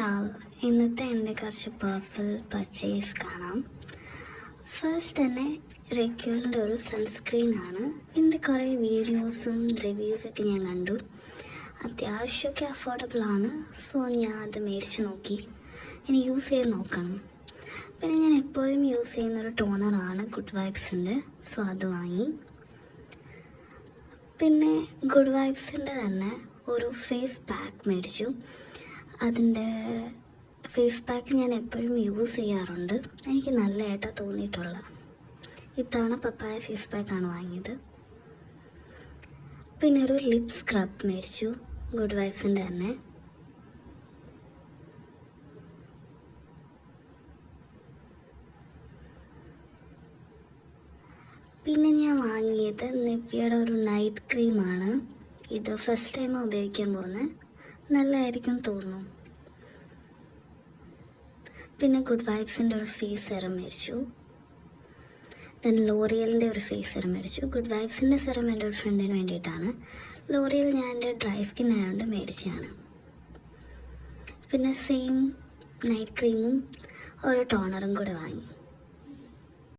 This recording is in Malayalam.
ഹാവ് ഇന്നത്തെ എൻ്റെ കുറച്ച് പേർപ്പിൾ പർച്ചേസ് കാണാം. ഫസ്റ്റ് തന്നെ റെക്യൂളിൻ്റെ ഒരു സൺസ്ക്രീനാണ്. ഇതിൻ്റെ കുറേ വീഡിയോസും റിവ്യൂസൊക്കെ ഞാൻ കണ്ടു. അത്യാവശ്യമൊക്കെ അഫോർഡബിളാണ്. സോ ഞാൻ അത് മേടിച്ച് നോക്കി. ഇനി യൂസ് ചെയ്ത് നോക്കണം. പിന്നെ ഞാൻ എപ്പോഴും യൂസ് ചെയ്യുന്നൊരു ടോണറാണ് ഗുഡ് വൈബ്സിൻ്റെ. സോ അത് വാങ്ങി. പിന്നെ ഗുഡ് വൈബ്സിൻ്റെ തന്നെ ഒരു ഫേസ് പാക്ക് മേടിച്ചു. അതിൻ്റെ ഫേസ് പാക്ക് ഞാൻ എപ്പോഴും യൂസ് ചെയ്യാറുണ്ട്. എനിക്ക് നല്ലതായിട്ടാണ് തോന്നിയിട്ടുള്ളത്. ഇത്തവണ പപ്പായ ഫേസ് പാക്കാണ് വാങ്ങിയത്. പിന്നെ ഒരു ലിപ് സ്ക്രബ് മേടിച്ചു ഗുഡ് വൈബ്സിൻ്റെ തന്നെ. പിന്നെ ഞാൻ വാങ്ങിയത് നിവ്യയുടെ ഒരു നൈറ്റ് ക്രീമാണ്. ഇത് ഫസ്റ്റ് ടൈം ഉപയോഗിക്കാൻ പോകുന്നത്. നല്ലതായിരിക്കും തോന്നുന്നു. പിന്നെ ഗുഡ് വൈബ്സിൻ്റെ ഒരു ഫേസ് സെറം മേടിച്ചു. ദെൻ ലോറിയലിൻ്റെ ഒരു ഫേസ് സെറം മേടിച്ചു. ഗുഡ് വൈബ്സിൻ്റെ സെറം എൻ്റെ ഒരു ഫ്രണ്ടിന് വേണ്ടിയിട്ടാണ്. ലോറിയൽ ഞാൻ എൻ്റെ ഡ്രൈ സ്കിൻ ആയതുകൊണ്ട് മേടിച്ചതാണ്. പിന്നെ സെയിം നൈറ്റ് ക്രീമും ഒരു ടോണറും കൂടെ വാങ്ങി.